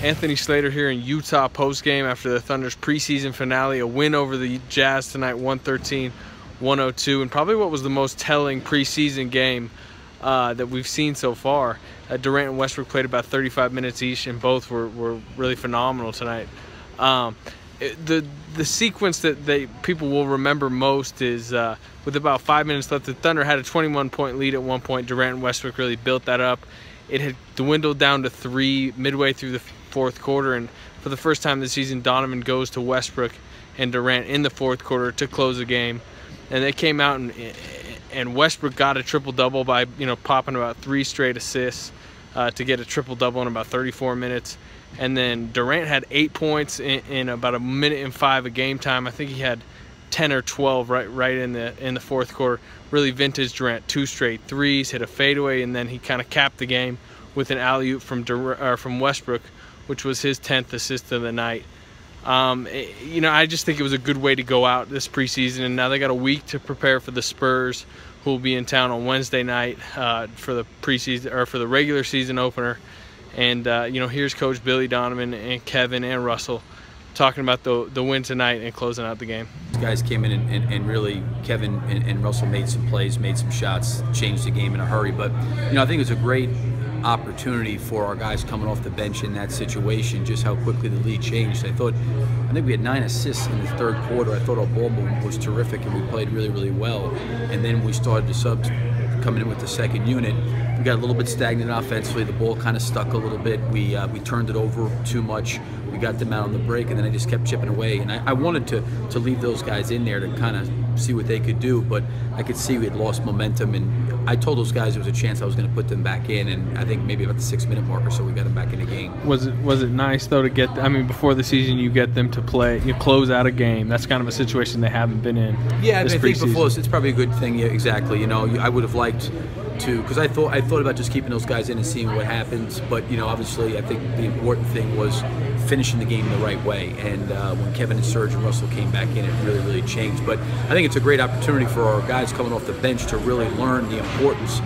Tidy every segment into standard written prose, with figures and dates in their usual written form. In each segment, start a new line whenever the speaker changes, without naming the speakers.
Anthony Slater here in Utah postgame after the Thunder's preseason finale, a win over the Jazz tonight, 113-102, and probably what was the most telling preseason game that we've seen so far. Durant and Westbrook played about 35 minutes each, and both were really phenomenal tonight. The sequence that people will remember most is with about 5 minutes left, the Thunder had a 21-point lead at one point. Durant and Westbrook really built that up. It had dwindled down to 3 midway through the fourth quarter, and for the first time this season, Donovan goes to Westbrook and Durant in the fourth quarter to close the game. And they came out and Westbrook got a triple-double by popping about 3 straight assists to get a triple-double in about 34 minutes. And then Durant had 8 points in about 1:05 of game time. I think he had 10 or 12 right in the fourth quarter. Really vintage Durant, 2 straight threes, hit a fadeaway, and then he kind of capped the game with an alley-oop from Westbrook, which was his 10th assist of the night. I just think it was a good way to go out this preseason, and now they got a week to prepare for the Spurs, who will be in town on Wednesday night for the preseason or for the regular season opener. And here's Coach Billy Donovan and Kevin and Russell talking about the win tonight and closing out the game.
These guys came in and really, Kevin and Russell made some plays, made some shots, changed the game in a hurry. But I think it was a great opportunity for our guys coming off the bench in that situation, just how quickly the lead changed. I think we had 9 assists in the third quarter. I thought our ball movement was terrific and we played really, really well. And then we started the subs coming in with the second unit. We got a little bit stagnant offensively. The ball kind of stuck a little bit. We turned it over too much. We got them out on the break, and then I just kept chipping away. And I wanted to leave those guys in there to kind of see what they could do, but I could see we had lost momentum. And I told those guys there was a chance I was going to put them back in, and I think maybe about the 6-minute mark or so we got them back in the game.
Was it nice though to get? I mean, before the season, you get them to play, you close out a game. That's kind of a situation they haven't been in.
Yeah, I think before it's probably a good thing. Yeah, exactly. I would have liked to, because I thought about just keeping those guys in and seeing what happens. But obviously, I think the important thing was finishing the game the right way. And when Kevin and Serge and Russell came back in, it really changed. But I think it's a great opportunity for our guys coming off the bench to really learn the importance,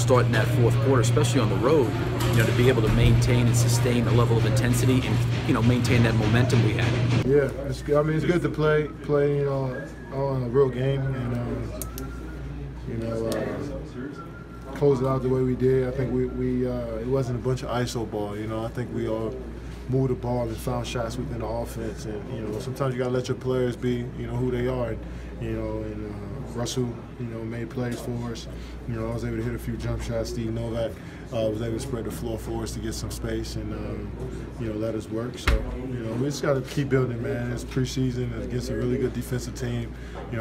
starting that fourth quarter, especially on the road, to be able to maintain and sustain a level of intensity and maintain that momentum we had.
Yeah, it's good. I mean, it's good to play on a real game and close it out the way we did. I think it wasn't a bunch of ISO ball. I think we all moved the ball and found shots within the offense. And sometimes you gotta let your players be who they are. And Russell made plays for us. I was able to hit a few jump shots. Steve Novak was able to spread the floor for us to get some space and let us work. So we just got to keep building, man. It's preseason against a really good defensive team.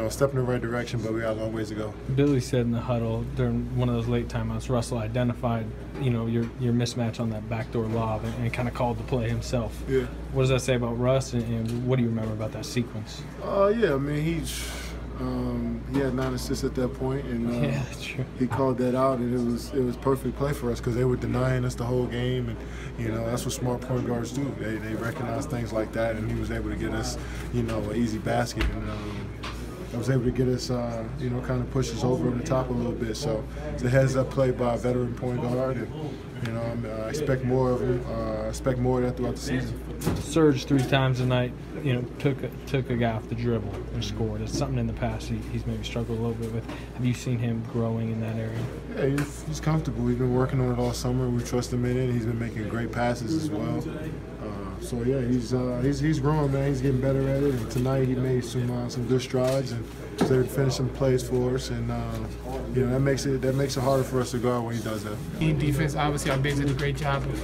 Step in the right direction, but we got a long ways to go.
Billy said in the huddle during one of those late timeouts, Russell identified your mismatch on that backdoor lob and kind of called the play himself.
Yeah.
What does that say about Russ, and what do you remember about that sequence?
Yeah, I mean he had 9 assists at that point, and
yeah, that's true.
He called that out, and it was perfect play for us because they were denying us the whole game, and that's what smart point guards do. They recognize things like that, and he was able to get us an easy basket, and I was able to get us kind of push us over on the top a little bit. So it's a heads-up play by a veteran point guard, and I expect more of him. I expect more of that throughout the season.
Serge 3 times a night, took a guy off the dribble and scored. It's something in the past he's maybe struggled a little bit with. Have you seen him growing in that area?
Yeah, he's comfortable. We've been working on it all summer. We trust him in it. He's been making great passes as well. So yeah, he's growing, man. He's getting better at it. And tonight he made some good strides and was able to finish some plays for us. And that makes it harder for us to guard when he does that.
In defense, obviously our bigs did a great job of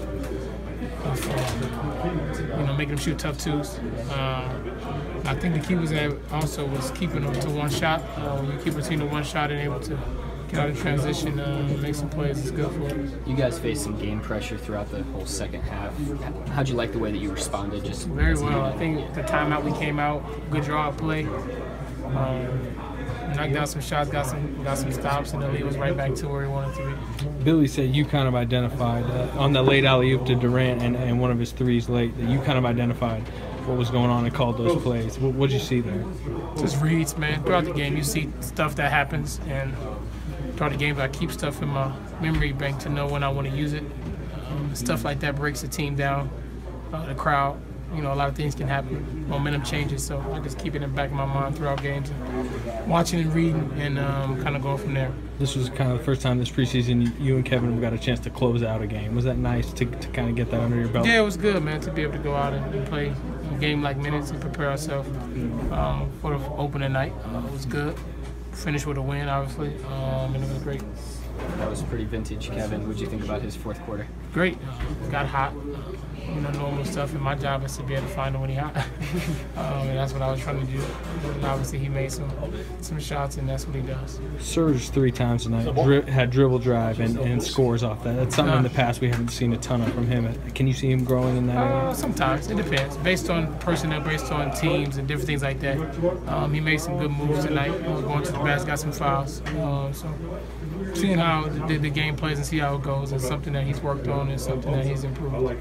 making them shoot tough twos. I think the key was keeping them to one shot. When you keep a team to one shot and able to get out of transition and make some plays, it's good for us.
You guys faced some game pressure throughout the whole second half. How'd you like the way that you responded? Just
very well. I think the timeout we came out, good draw play. Knocked down some shots, got some stops, and the lead was right back to where he wanted to be.
Billy said you kind of identified on the late alley-oop to Durant and one of his threes late, that you kind of identified what was going on and called those plays. What did you see there?
Just reads, man. Throughout the game, you see stuff that happens, and throughout the game, I keep stuff in my memory bank to know when I want to use it. Stuff like that breaks the team down. the crowd. You know, a lot of things can happen. Momentum changes, so I just keep it in the back of my mind throughout games, and watching and reading, and kind of going from there.
This was kind of the first time this preseason you and Kevin got a chance to close out a game. Was that nice to kind of get that under your belt?
Yeah, it was good, man, to be able to go out and play game-like minutes and prepare ourselves for the opening night. It was good. Finished with a win, obviously, and it was great.
That was pretty vintage, Kevin. What did you think about his fourth quarter?
Great. Got hot. You know, normal stuff, and my job is to be able to find him when he's hot. And that's what I was trying to do. And obviously, he made some shots, and that's what he does.
Surged 3 times tonight, had dribble drive and scores off that. That's something in the past we haven't seen a ton of from him. Can you see him growing in that area?
Sometimes. It depends. Based on personnel, based on teams, and different things like that. He made some good moves tonight. Going to the basket, got some fouls. So seeing how the game plays and see how it goes is something that he's worked on and something that he's improved.